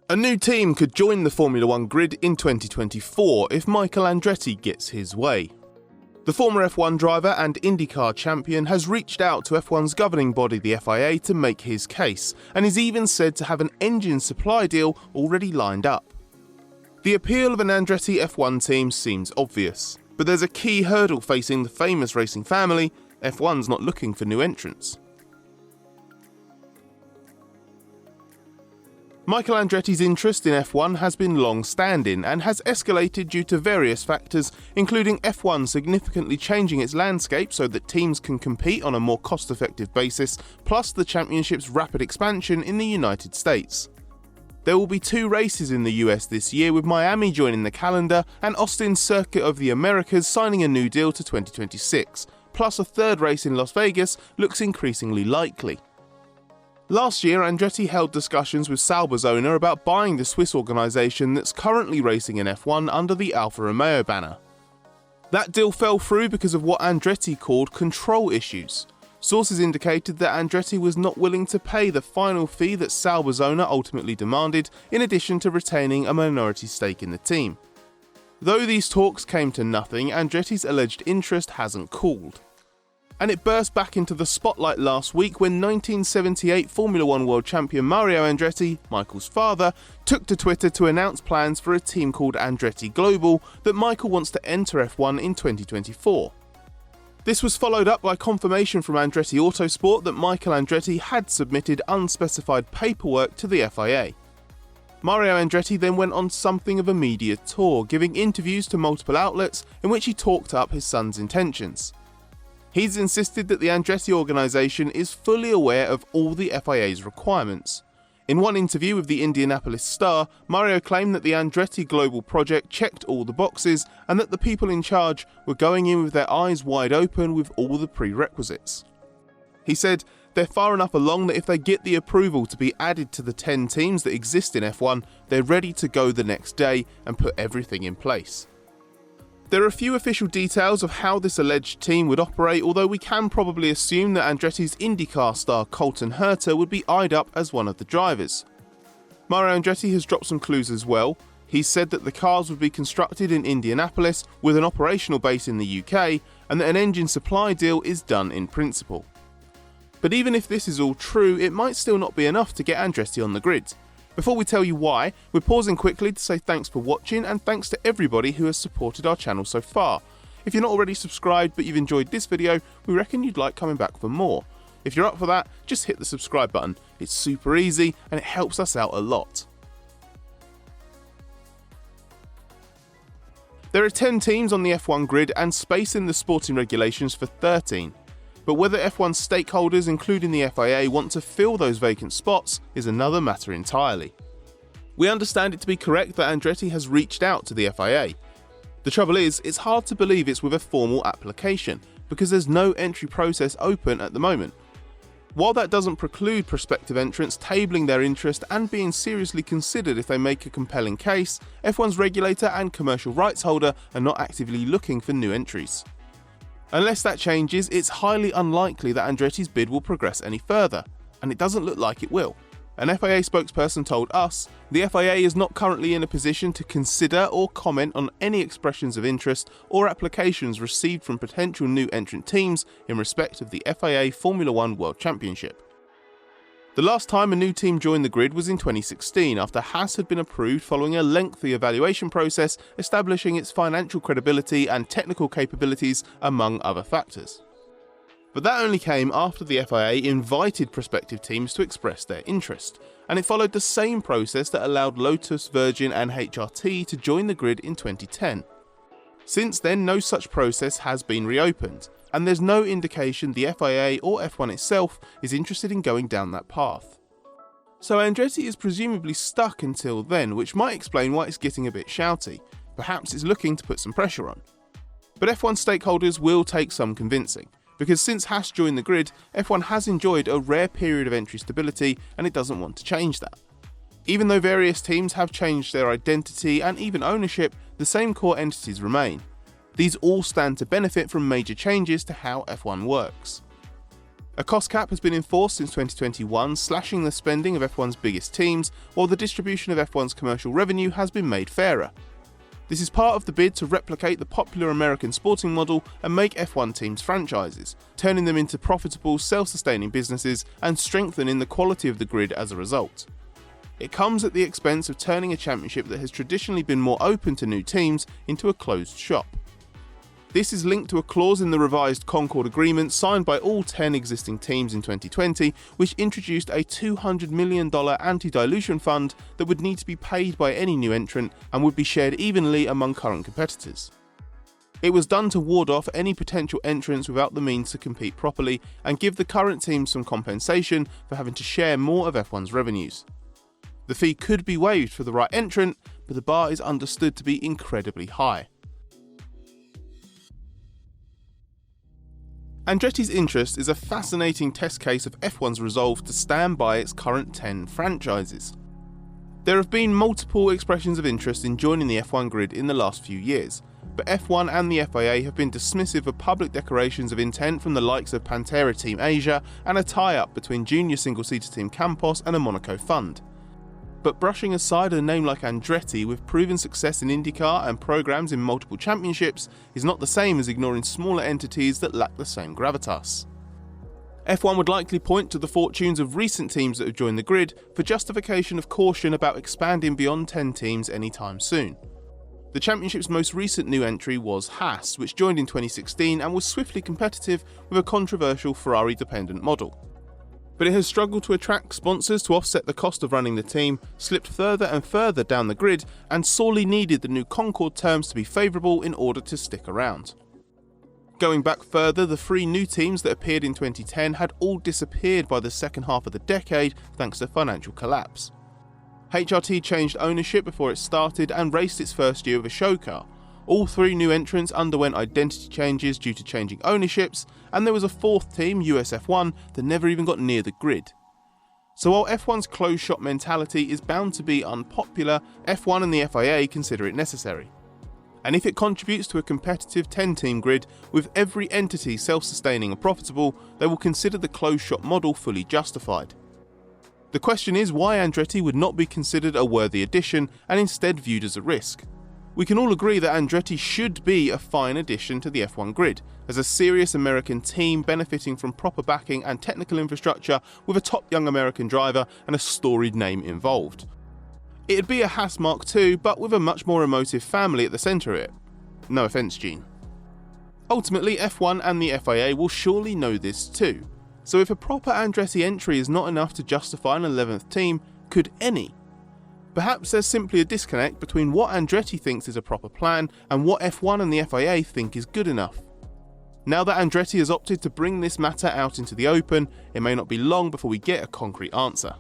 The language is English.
A new team could join the Formula 1 grid in 2024 if Michael Andretti gets his way. The former F1 driver and IndyCar champion has reached out to F1's governing body, the FIA, to make his case, and is even said to have an engine supply deal already lined up. The appeal of an Andretti F1 team seems obvious, but there's a key hurdle facing the famous racing family. F1's not looking for new entrants. Michael Andretti's interest in F1 has been long-standing and has escalated due to various factors, including F1 significantly changing its landscape so that teams can compete on a more cost-effective basis, plus the championship's rapid expansion in the United States. There will be 2 races in the US this year, with Miami joining the calendar and Austin's Circuit of the Americas signing a new deal to 2026, plus a 3rd race in Las Vegas looks increasingly likely. Last year, Andretti held discussions with Sauber's owner about buying the Swiss organisation that's currently racing in F1 under the Alfa Romeo banner. That deal fell through because of what Andretti called control issues. Sources indicated that Andretti was not willing to pay the final fee that Sauber's owner ultimately demanded, in addition to retaining a minority stake in the team. Though these talks came to nothing, Andretti's alleged interest hasn't cooled. And it burst back into the spotlight last week when 1978 Formula 1 world champion Mario Andretti, Michael's father, took to Twitter to announce plans for a team called Andretti Global that Michael wants to enter F1 in 2024. This was followed up by confirmation from Andretti Autosport that Michael Andretti had submitted unspecified paperwork to the FIA. Mario Andretti then went on something of a media tour, giving interviews to multiple outlets in which he talked up his son's intentions. He's insisted that the Andretti organisation is fully aware of all the FIA's requirements. In one interview with the Indianapolis Star, Mario claimed that the Andretti Global project checked all the boxes and that the people in charge were going in with their eyes wide open with all the prerequisites. He said they're far enough along that if they get the approval to be added to the 10 teams that exist in F1, they're ready to go the next day and put everything in place. There are few official details of how this alleged team would operate, although we can probably assume that Andretti's IndyCar star Colton Herta would be eyed up as one of the drivers. Mario Andretti has dropped some clues as well. He said that the cars would be constructed in Indianapolis with an operational base in the UK, and that an engine supply deal is done in principle. But even if this is all true, it might still not be enough to get Andretti on the grid. Before we tell you why, we're pausing quickly to say thanks for watching and thanks to everybody who has supported our channel so far. If you're not already subscribed but you've enjoyed this video, we reckon you'd like coming back for more. If you're up for that, just hit the subscribe button. It's super easy and it helps us out a lot. There are 10 teams on the F1 grid and space in the sporting regulations for 13. But whether F1 stakeholders, including the FIA, want to fill those vacant spots is another matter entirely. We understand it to be correct that Andretti has reached out to the FIA. The trouble is, it's hard to believe it's with a formal application, because there's no entry process open at the moment. While that doesn't preclude prospective entrants tabling their interest and being seriously considered if they make a compelling case, F1's regulator and commercial rights holder are not actively looking for new entries. Unless that changes, it's highly unlikely that Andretti's bid will progress any further, and it doesn't look like it will. An FIA spokesperson told us, the FIA is not currently in a position to consider or comment on any expressions of interest or applications received from potential new entrant teams in respect of the FIA Formula 1 World Championship. The last time a new team joined the grid was in 2016 after Haas had been approved following a lengthy evaluation process establishing its financial credibility and technical capabilities among other factors. But that only came after the FIA invited prospective teams to express their interest, and it followed the same process that allowed Lotus, Virgin and HRT to join the grid in 2010. Since then, no such process has been reopened, and there's no indication the FIA or F1 itself is interested in going down that path. So Andretti is presumably stuck until then, which might explain why it's getting a bit shouty. Perhaps it's looking to put some pressure on. But F1 stakeholders will take some convincing, because since Haas joined the grid, F1 has enjoyed a rare period of entry stability and it doesn't want to change that. Even though various teams have changed their identity and even ownership, the same core entities remain. These all stand to benefit from major changes to how F1 works. A cost cap has been enforced since 2021, slashing the spending of F1's biggest teams, while the distribution of F1's commercial revenue has been made fairer. This is part of the bid to replicate the popular American sporting model and make F1 teams franchises, turning them into profitable, self-sustaining businesses and strengthening the quality of the grid as a result. It comes at the expense of turning a championship that has traditionally been more open to new teams into a closed shop. This is linked to a clause in the revised Concord Agreement signed by all 10 existing teams in 2020, which introduced a $200 million anti-dilution fund that would need to be paid by any new entrant and would be shared evenly among current competitors. It was done to ward off any potential entrants without the means to compete properly and give the current teams some compensation for having to share more of F1's revenues. The fee could be waived for the right entrant, but the bar is understood to be incredibly high. Andretti's interest is a fascinating test case of F1's resolve to stand by its current 10 franchises. There have been multiple expressions of interest in joining the F1 grid in the last few years, but F1 and the FIA have been dismissive of public declarations of intent from the likes of Pantera Team Asia and a tie-up between junior single-seater team Campos and a Monaco fund. But brushing aside a name like Andretti with proven success in IndyCar and programs in multiple championships is not the same as ignoring smaller entities that lack the same gravitas. F1 would likely point to the fortunes of recent teams that have joined the grid for justification of caution about expanding beyond 10 teams anytime soon. The championship's most recent new entry was Haas, which joined in 2016 and was swiftly competitive with a controversial Ferrari-dependent model. But it has struggled to attract sponsors to offset the cost of running the team, slipped further and further down the grid, and sorely needed the new Concord terms to be favourable in order to stick around. Going back further, the 3 new teams that appeared in 2010 had all disappeared by the second half of the decade thanks to financial collapse. HRT changed ownership before it started and raced its first year with a show car. All 3 new entrants underwent identity changes due to changing ownerships, and there was a 4th team, US F1, that never even got near the grid. So while F1's closed shop mentality is bound to be unpopular, F1 and the FIA consider it necessary. And if it contributes to a competitive 10-team grid with every entity self-sustaining and profitable, they will consider the closed shop model fully justified. The question is why Andretti would not be considered a worthy addition and instead viewed as a risk. We can all agree that Andretti should be a fine addition to the F1 grid, as a serious American team benefiting from proper backing and technical infrastructure with a top young American driver and a storied name involved. It'd be a Haas Mark II, but with a much more emotive family at the centre of it. No offence, Gene. Ultimately, F1 and the FIA will surely know this too. So if a proper Andretti entry is not enough to justify an 11th team, could any? Perhaps there's simply a disconnect between what Andretti thinks is a proper plan and what F1 and the FIA think is good enough. Now that Andretti has opted to bring this matter out into the open, it may not be long before we get a concrete answer.